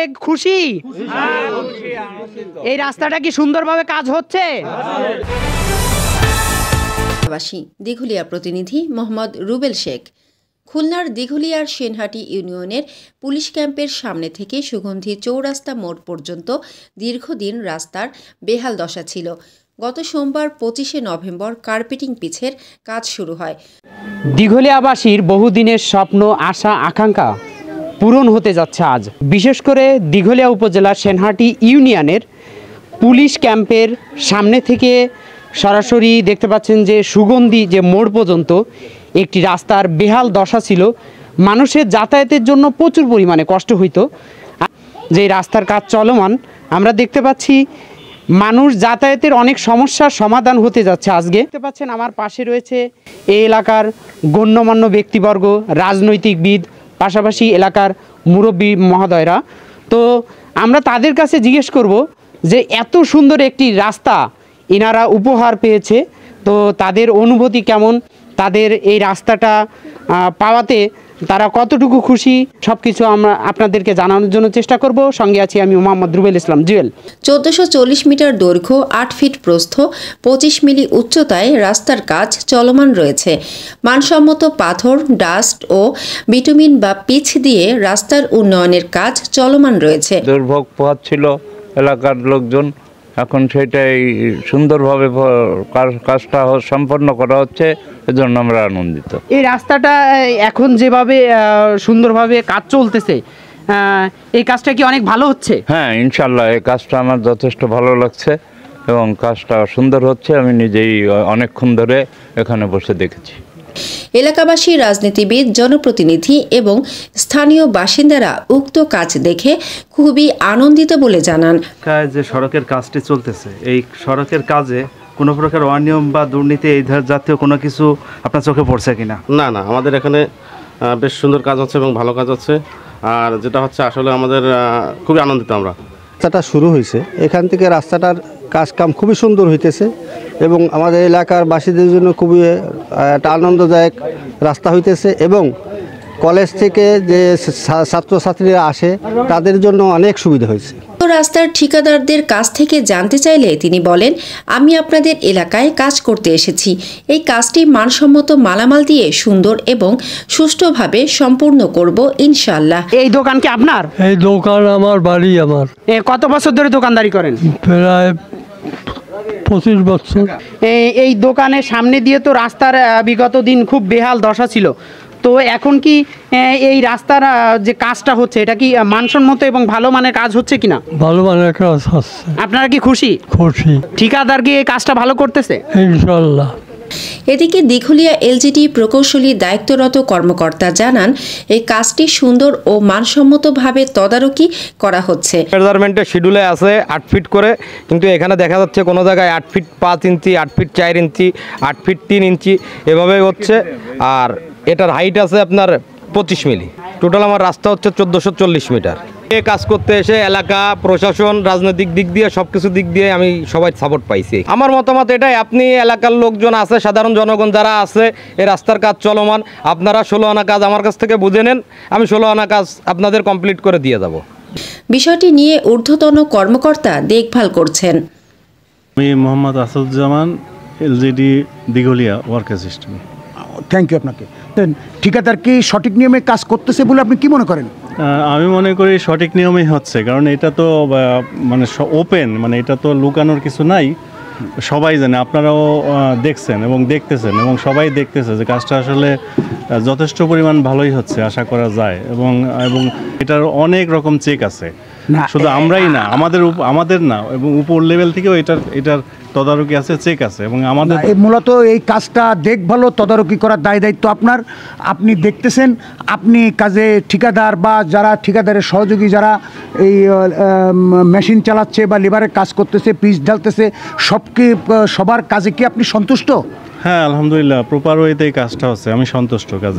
তাহলে খুশি? এই রাস্তাটা কি সুন্দরভাবে কাজ হচ্ছে? দিঘুলিয়া প্রতিনিধি মোহাম্মদ রুবেল শেখ। খুলনার দিঘুলিয়ার সেনহাটি ইউনিয়নের পুলিশ ক্যাম্পের সামনে থেকে সুগন্ধি চৌরাস্তা মোড় পর্যন্ত দীর্ঘদিন রাস্তার বেহাল দশা ছিল। গত সোমবার 25শে নভেম্বর কার্পেটিং পিচের কাজ শুরু হয়। দিঘুলিয়াবাসীর বহুদিনের স্বপ্ন, আশা, আকাঙ্ক্ষা পূরণ হতে যাচ্ছে আজ। বিশেষ করে দিঘুলিয়া উপজেলার সেনহাটি ইউনিয়নের পুলিশ ক্যাম্পের সামনে থেকে সরাসরি দেখতে পাচ্ছেন যে সুগন্ধি যে মোড় পর্যন্ত একটি রাস্তার বেহাল দশা ছিল। মানুষের যাতায়াতের জন্য প্রচুর পরিমাণে কষ্ট হইতো। যে রাস্তার কাজ চলমান, আমরা দেখতে পাচ্ছি মানুষ যাতায়াতের অনেক সমস্যার সমাধান হতে যাচ্ছে আজকে। দেখতে পাচ্ছেন আমার পাশে রয়েছে এই এলাকার গণ্যমান্য ব্যক্তিবর্গ, রাজনৈতিকবিদ, পাশাপাশি এলাকার মুরব্বী মহোদয়রা। তো আমরা তাদের কাছে জিজ্ঞেস করব যে এত সুন্দর একটি রাস্তা ইনারা উপহার পেয়েছে, তো তাদের অনুভূতি কেমন, তাদের এই রাস্তাটা পাওয়াতে তারা কতটুকু খুশি, সব কিছু আমরা আপনাদেরকে জানানোর জন্য চেষ্টা করব। সঙ্গে আছি আমি মোহাম্মদ রুবেল ইসলাম জুয়েল। 1440 মিটার দৈর্ঘ্য, 8 ফিট প্রস্থ, 25 মিলি উচ্চতায় রাস্তার কাজ চলমান রয়েছে। মানসম্মত পাথর, ডাস্ট ও বিটুমিন বা পিচ দিয়ে রাস্তার উন্নয়নের কাজ চলমান রয়েছে। দুর্ভোগ পোহাচ্ছিল এলাকার লোকজন, এখন সেটাই সুন্দরভাবে কাজটা সম্পন্ন করা হচ্ছে, এজন্য আমরা আনন্দিত। এই রাস্তাটা এখন যেভাবে সুন্দরভাবে কাজ চলতেছে, এই কাজটা কি অনেক ভালো হচ্ছে? হ্যাঁ, ইনশাল্লাহ এই কাজটা আমার যথেষ্ট ভালো লাগছে এবং কাজটা সুন্দর হচ্ছে। আমি নিজেই অনেকক্ষণ ধরে এখানে বসে দেখেছি। এলাকাবাসী, রাজনীতিবিদ, জনপ্রতিনিধি এবং স্থানীয় বাসিন্দারা উক্ত কাজ দেখে খুবই আনন্দিত বলে জানান। যে সড়কের কাজটি চলতেছে, এই সড়কের কাজে কোনো প্রকার অনিয়ম বা দুর্নীতি এই জাতীয় কোনো কিছু আপনার চোখে পড়ছে কিনা? না, আমাদের এখানে বেশ সুন্দর কাজ হচ্ছে এবং ভালো কাজ হচ্ছে। আর যেটা হচ্ছে আসলে আমাদের খুবই আনন্দিত আমরা। রাস্তাটা শুরু হয়েছে, এখান থেকে রাস্তাটার কাজকাম খুবই সুন্দর হইতেছে এবং আমাদের এলাকার বাসীদের জন্য খুবই একটা আনন্দদায়ক রাস্তা হইতেছে এবং কলেজ থেকে যে ছাত্রছাত্রীরা আসে তাদের জন্য অনেক সুবিধা হয়েছে। রাস্তার ঠিকাদারদের কাছ থেকে জানতে চাইলে তিনি বলেন, আমি আপনাদের এলাকায় কাজ করতে এসেছি। এই কাজটি মানসম্মত মালামাল দিয়ে সুন্দর এবং সুষ্ঠুভাবে সম্পূর্ণ করব ইনশাআল্লাহ। এই দোকান কি আপনার? এই দোকান আমার বাড়ি। আমার কত বছর ধরে দোকানদারি করেন? প্রায় 25 বছর। এই দোকানের সামনে দিয়ে তো রাস্তার বিগত দিন খুব বেহাল দশা ছিল, তো এখন কি এই রাস্তার যে কাজটা হচ্ছে এটা কি মানসম্মত এবং ভালো মানের কাজ হচ্ছে কিনা? ভালো মানের কাজ হচ্ছে। আপনারা কি খুশি? খুশি। ঠিকাদার কি এই কাজটা ভালো করতেছে? ইনশাআল্লাহ। এদিকে দিঘুলিয়া এলজিডি প্রকৌশলী দায়িত্বরত কর্মকর্তা জানান, এই কাজটি সুন্দর ও মানসম্মতভাবে তদারকি করা হচ্ছে। মেজারমেন্টের শিডিউলে আছে 8 ফিট করে, কিন্তু এখানে দেখা যাচ্ছে কোনো জায়গায় 8 ফিট 5 ইঞ্চি, 8 ফিট 4 ইঞ্চি, 8 ফিট 3 ইঞ্চি এভাবে হচ্ছে। আর এটার হাইট আছে আপনার 25 মিলি। টোটাল আমার রাস্তা হচ্ছে 1440 মিটার। এই কাজ করতে এসে এলাকা, প্রশাসন, রাজনৈতিক দিক দিয়ে সবকিছু দিক দিয়ে আমি সবাই সাপোর্ট পাইছি। আমার মতামত এটাই, আপনি এলাকার লোকজন আছে, সাধারণ জনগণ যারা আছে, এই রাস্তার কাজ চলমান, আপনারা 16 আনা কাজ আমার কাছ থেকে বুঝে নেন, আমি 16 আনা কাজ আপনাদের কমপ্লিট করে দিয়ে যাব। বিষয়টি নিয়ে ঊর্ধ্বতন কর্মকর্তা দেখভাল করছেন। আমি Mohammad Asaduzzaman, LGED Dighulia work assistant. Thank you আপনাকে। ঠিকাদার কি সঠিক নিয়মে কাজ করতেছে বলে আপনি কি মনে করেন? আমি মনে করি সঠিক নিয়মেই হচ্ছে, কারণ এটা তো মানে ওপেন, মানে এটা তো লুকানোর কিছু নাই, সবাই জানে, আপনারাও দেখছেন এবং দেখতেছেন এবং সবাই দেখতেছে যে কাজটা আসলে যথেষ্ট পরিমাণ ভালোই হচ্ছে, আশা করা যায়। এবং এটার অনেক রকম চেক আছে, শুধু আমরাই না, আমাদের না, এবং উপর লেভেল থেকেও এটার তদারকি আছে, চেক আছে। এবং আমাদের মূলত এই কাজটা দেখভাল তদারকি করার দায়িত্ব আপনার। আপনি দেখতেছেন, আপনি কাজে ঠিকাদার বা যারা ঠিকাদারের সহযোগী যারা এই মেশিন চালাচ্ছে বা লেবারের কাজ করতেছে, পিচ ঢালতেছে, সবার কাজে কি আপনি সন্তুষ্ট? হ্যাঁ, আলহামদুলিল্লাহ, প্রপার ওয়েতেই কাজটা হচ্ছে, আমি সন্তুষ্ট কাজে।